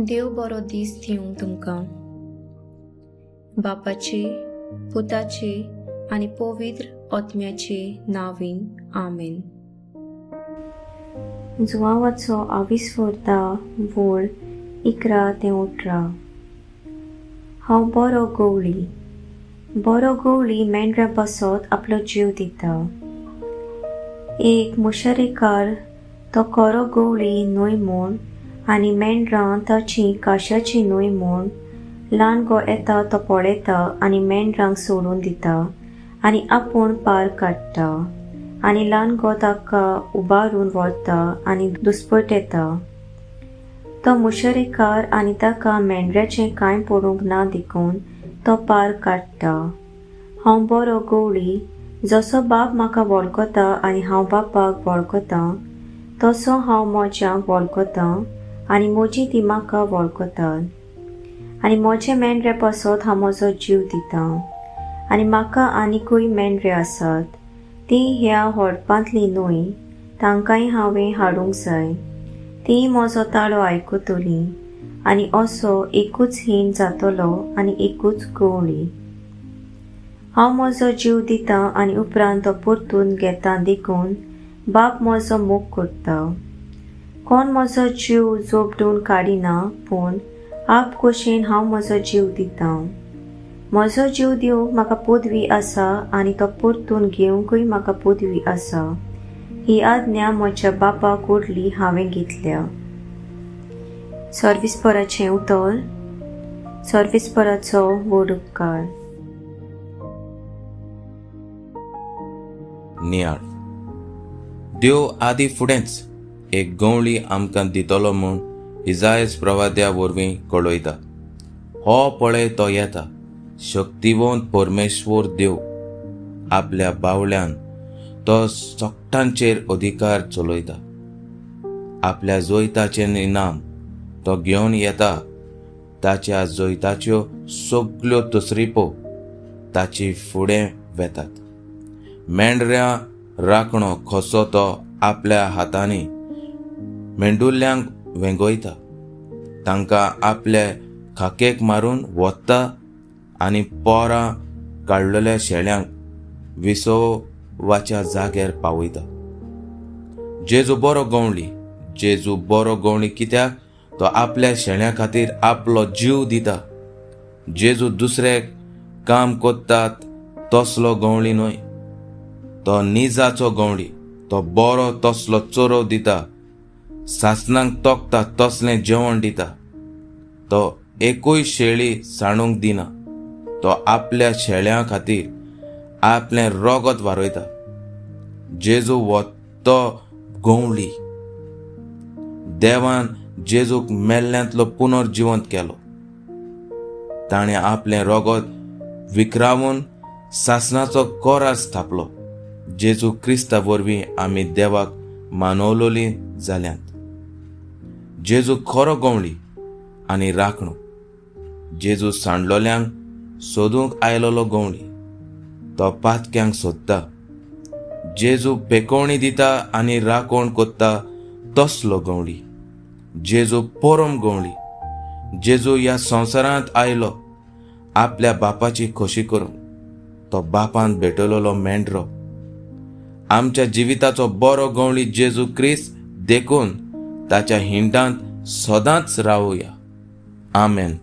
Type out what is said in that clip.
देव बरो दीस दिवं तुमकां. बापाचे, पुताचे आनी पवित्र आत्म्याचे नांवीन. आमेन. जुवांवाचो आविस्वरता वोळ 11 ते 18. हांव बरो गवळी मेंढऱ्या बसत आपलो जीव दिता. एक मुशरेकार तो खरो गवळी न्हय म्हूण आनी मेंढरां ताची काशाची न्हय म्हूण ल्हानगो येता तो पळयता आनी मेंढरांक सोडून दिता आनी आपूण पार काडटा आनी ल्हानगो ताका उबारून व्हरता आनी दुस्पट येता. तो मुशरेकार आनी ताका मेंढऱ्याचें कांय पडूंक ना देखून तो पार काडटा. हांव बरो गवळी, जसो बाप म्हाका वळखता आनी हांव बापाक वळखतां, तसो हांव म्हज्याक वळखतां आनी म्हजी ती म्हाका वळखतात. आनी म्हजे मेंढरे पासत हांव म्हजो जीव दितां. आनी म्हाका आनिकूय मेंढरे आसात. तीं ह्या होडपांतलीं न्हय, तांकांय हांवें हाडूंक जाय. तीं म्हजो ताळो आयकतलीं आनी असो एकूच हीण जातलो आनी एकूच गवळी. हांव म्हजो जीव दितां आनी उपरांत तो परतून घेतां देखून बाप म्हजो मोग करता. कोण म्हजो जीव जोबडून काडिना, पूण आप कुशीन हांव म्हजो जीव दितां. म्हजो जीव दिवंक म्हाका पदवी आसा आनी तो परतून घेवंकूय म्हाका पदवी आसा. ही आज्ञा म्हज्या बापा कडली हांवें घेतल्या. सर्विस्पराचें उतर. सर्विस्पराचो व्हड उपकार. नियाळ. देव आदी फुडेंच एक गवळी आमकां दितलो म्हूण इसायास प्रवाद्या वरवीं कळयता. हो पळय तो येता, शक्तिवंत परमेश्वर देव. आपल्या बावळ्यान तो सोगटांचेर अधिकार चलयता. आपल्या जोयताचें इनाम तो घेवन येता. ताच्या जोयताच्यो सगल्यो तसरिपो ताची फुडें वेतात. मेंढऱ्या राखणो कसो तो आपल्या हातांनी मेंढुल्ल्यांक वेंगयता. तांकां आपल्या खाकेक मारून वोत्ता आनी पोरां काडलेल्या शेळ्यांक विसोवाच्या जाग्यार पावयता. जेजू बरो गवळी कित्याक तो आपल्या शेळ्यां खातीर आपलो जीव दिता. जेजू दुसरे काम कोत्तात तसलो गवळी न्हय. तो निजाचो गवळी. तो बरो तसलो चोरो दिता. सासणांक तोखता तसलें जेवण दिता. तो एकूय शेळी सांडूंक दिना. तो आपल्या शेळ्यां खातीर आपलें रगत वारयता. जेजू हो तो गवळी. देवान जेजूक मेल्ल्यांतलो पुनर्जिवंत केलो. ताणें आपलें रगत विखरावून सासणाचो कोरास थापलो. जेजू क्रिस्ता वरवीं आमी देवाक मानवलोलीं जाल्यांत. जेजू खरो गवळी आनी राखणो. जेजू सांडलोल्यांक सोदूंक आयलोलो गवळी. तो पातक्यांक सोदता. जेजू पेकोवणी दिता आनी राखण कोत्ता तसलो गवळी. जेजू परम गवळी. जेजू ह्या संवसारांत आयलो आपल्या बापाची खोशी करूंक. तो बापान भेटलोलो मेंढरो. आमच्या जिविताचो बरो गवळी जेजू क्रिस्त देखून ताच्या हिंडांत सदांच रावुया. आमेन.